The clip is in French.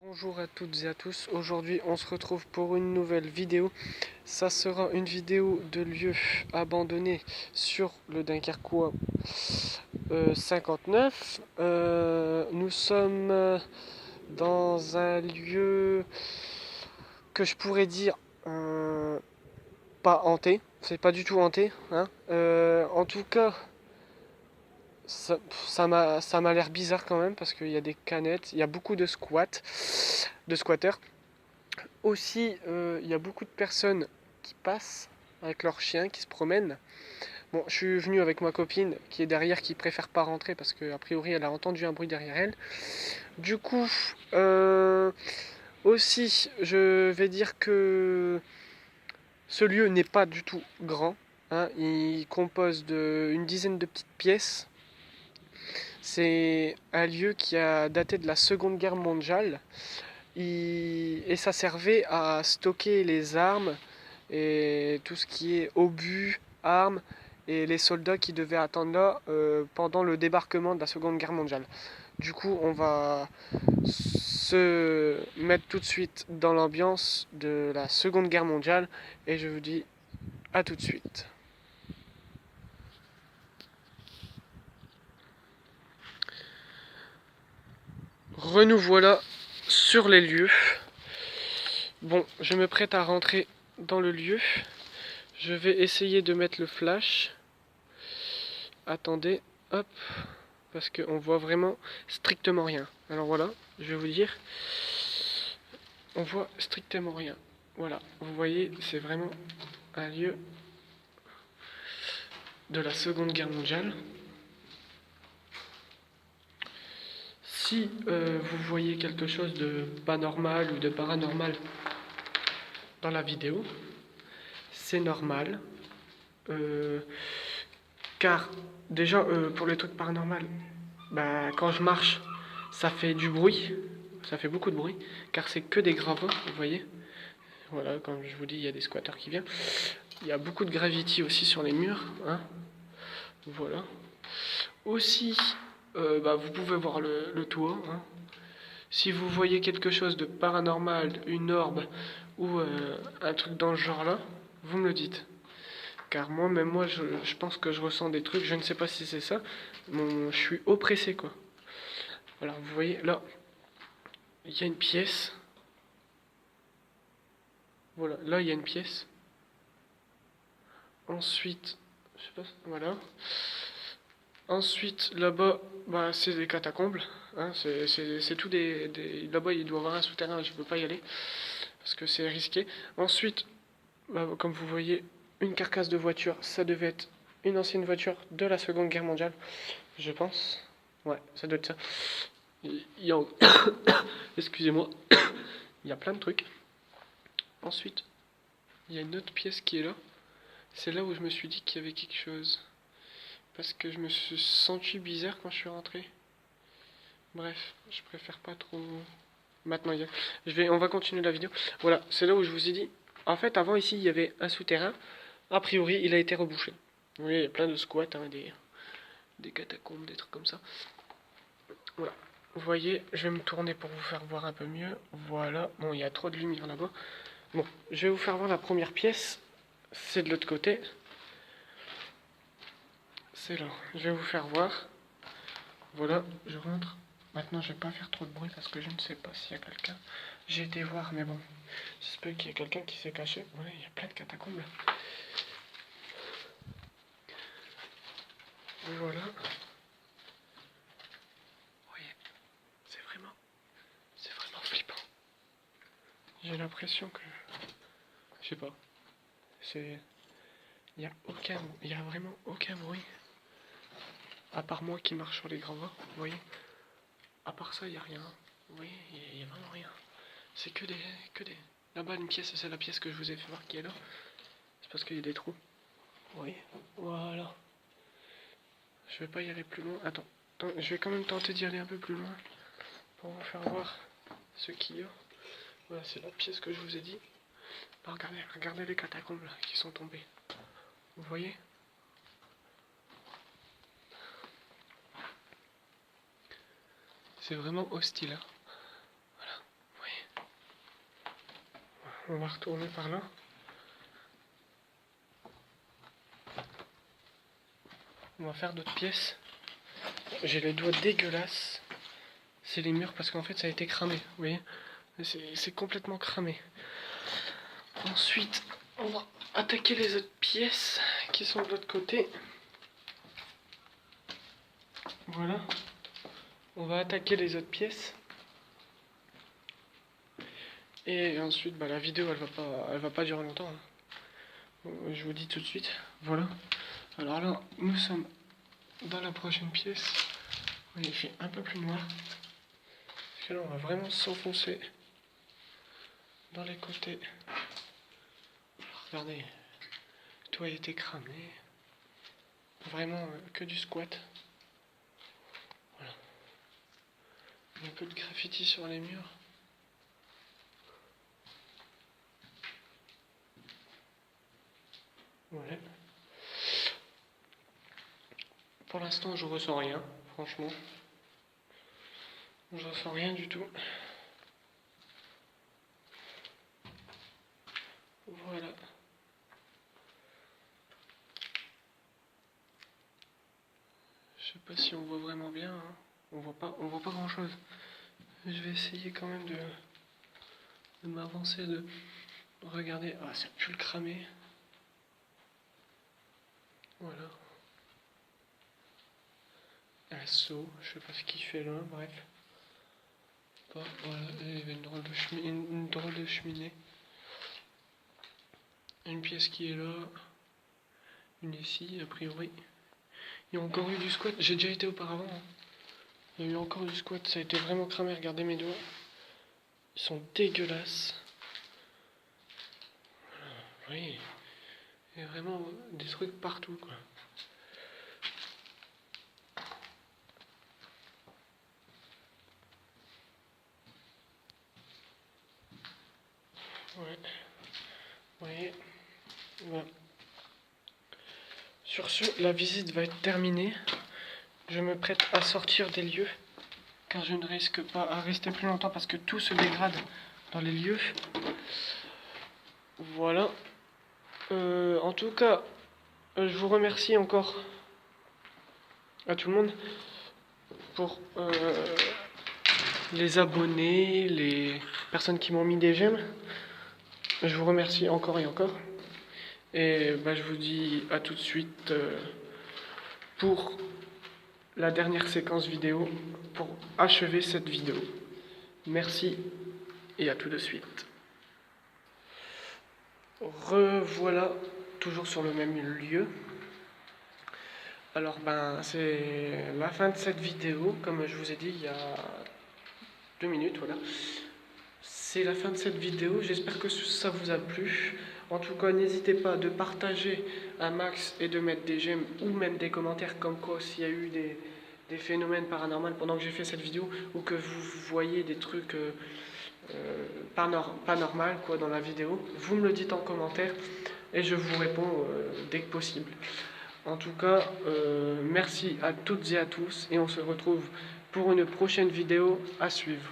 Bonjour à toutes et à tous, aujourd'hui on se retrouve pour une nouvelle vidéo. Ça sera une vidéo de lieux abandonnés sur le Dunkerquois 59. Nous sommes dans un lieu que je pourrais dire pas hanté, c'est pas du tout hanté, hein. En tout cas, ça m'a l'air bizarre quand même parce qu'il y a des canettes, il y a beaucoup de squatteurs. Aussi, il y a beaucoup de personnes qui passent avec leurs chiens, qui se promènent. Bon, je suis venu avec ma copine qui est derrière, qui préfère pas rentrer parce qu'a priori elle a entendu un bruit derrière elle. Du coup, aussi, je vais dire que ce lieu n'est pas du tout grand, hein. Il compose d'une dizaine de petites pièces. C'est un lieu qui a daté de la Seconde Guerre mondiale. Et ça servait à stocker les armes et tout ce qui est obus, armes et les soldats qui devaient attendre là pendant le débarquement de la Seconde Guerre mondiale. Du coup, on va se mettre tout de suite dans l'ambiance de la Seconde Guerre mondiale et je vous dis à tout de suite. Renouveau voilà sur les lieux. Bon, je me prête à rentrer dans le lieu. Je vais essayer de mettre le flash. Attendez, hop, parce qu'on voit vraiment strictement rien. Alors voilà, je vais vous dire, on voit strictement rien. Voilà, vous voyez, c'est vraiment un lieu de la Seconde Guerre mondiale. Si vous voyez quelque chose de pas normal ou de paranormal dans la vidéo, c'est normal. Car déjà, pour les trucs paranormaux, bah, quand je marche, ça fait du bruit. Ça fait beaucoup de bruit. Car c'est que des gravats, vous voyez. Voilà, comme je vous dis, il y a des squatteurs qui viennent. Il y a beaucoup de graffiti aussi sur les murs, hein. Voilà. Aussi, bah, vous pouvez voir le toit, hein. Si vous voyez quelque chose de paranormal, une orbe ou un truc dans ce genre-là, vous me le dites. Car moi, même moi, je pense que je ressens des trucs, je ne sais pas si c'est ça. Je suis oppressé, quoi. Voilà, vous voyez, là, il y a une pièce. Voilà, là, il y a une pièce. Ensuite, je sais pas, voilà. Ensuite, là-bas, bah, c'est des catacombes, hein, c'est tout Là-bas, il doit y avoir un souterrain, je ne peux pas y aller, parce que c'est risqué. Ensuite, bah, comme vous voyez, une carcasse de voiture, ça devait être une ancienne voiture de la Seconde Guerre mondiale, je pense. Ouais, ça doit être ça. Il y a... Excusez-moi, il y a plein de trucs. Ensuite, il y a une autre pièce qui est là. C'est là où je me suis dit qu'il y avait quelque chose. Parce que je me suis senti bizarre quand je suis rentré. Bref, je préfère pas trop... Maintenant, on va continuer la vidéo. Voilà, c'est là où je vous ai dit... En fait, avant, ici, il y avait un souterrain. A priori, il a été rebouché. Vous voyez, il y a plein de squats, hein, des catacombes, des trucs comme ça. Voilà. Vous voyez, je vais me tourner pour vous faire voir un peu mieux. Voilà. Bon, il y a trop de lumière là-bas. Bon, je vais vous faire voir la première pièce. C'est de l'autre côté. C'est là. Je vais vous faire voir. Voilà, je rentre. Maintenant, je vais pas faire trop de bruit parce que je ne sais pas s'il y a quelqu'un. J'ai été voir, mais bon, j'espère qu'il y a quelqu'un qui s'est caché. Voilà, il y a plein de catacombes là. Voilà. Vous voyez, c'est vraiment flippant. J'ai l'impression que, je sais pas, il y a vraiment aucun bruit. À part moi qui marche sur les gravats, vous voyez. À part ça, il y a rien. Vous voyez, il y a vraiment rien. C'est que des. Là-bas, une pièce, c'est la pièce que je vous ai fait voir qui est là. C'est parce qu'il y a des trous. Vous voyez, voilà. Je vais pas y aller plus loin. Attends, je vais quand même tenter d'y aller un peu plus loin pour vous faire voir ce qu'il y a. Voilà, c'est la pièce que je vous ai dit. Bah, regardez les catacombes là, qui sont tombées. Vous voyez? C'est vraiment hostile. Hein. Voilà, On va retourner par là. On va faire d'autres pièces. J'ai les doigts dégueulasses. C'est les murs parce qu'en fait ça a été cramé. Vous voyez, c'est complètement cramé. Ensuite, on va attaquer les autres pièces qui sont de l'autre côté. Voilà. On va attaquer les autres pièces. Et ensuite, la vidéo elle va pas durer longtemps. Je vous dis tout de suite. Voilà. Alors là, nous sommes dans la prochaine pièce. Il fait un peu plus noir. Parce que là, on va vraiment s'enfoncer dans les côtés. Regardez, le toit a été cramé. Vraiment que du squat. Voilà. Il y a un peu de graffiti sur les murs. Ouais. Pour l'instant, je ressens rien, franchement. Je ressens rien du tout. Voilà. Je sais pas si on voit vraiment bien. Hein. On voit pas grand chose. Je vais essayer quand même de m'avancer, de regarder. Ah, ça pue le cramer. Voilà. Un seau, je sais pas ce qu'il fait là, bref. Voilà, il y avait une drôle de cheminée. Une pièce qui est là. Une ici, a priori. Il y a encore eu du squat, j'ai déjà été auparavant. Hein. Il y a eu encore du squat, ça a été vraiment cramé, regardez mes doigts. Ils sont dégueulasses. Oui. Il y a vraiment des trucs partout, quoi. Ouais. Vous voyez. Voilà. Sur ce, la visite va être terminée. Je me prête à sortir des lieux, car je ne risque pas à rester plus longtemps parce que tout se dégrade dans les lieux. Voilà. En tout cas, je vous remercie encore à tout le monde pour les abonnés, les personnes qui m'ont mis des j'aime. Je vous remercie encore et encore. Et je vous dis à tout de suite pour la dernière séquence vidéo pour achever cette vidéo. Merci et à tout de suite. Revoilà, toujours sur le même lieu. Alors c'est la fin de cette vidéo, comme je vous ai dit il y a 2 minutes, voilà. C'est la fin de cette vidéo, j'espère que ça vous a plu. En tout cas, n'hésitez pas de partager un max et de mettre des j'aime ou même des commentaires comme quoi s'il y a eu des phénomènes paranormaux pendant que j'ai fait cette vidéo ou que vous voyez des trucs pas normal quoi dans la vidéo, vous me le dites en commentaire et je vous réponds dès que possible. En tout cas, merci à toutes et à tous et on se retrouve pour une prochaine vidéo à suivre.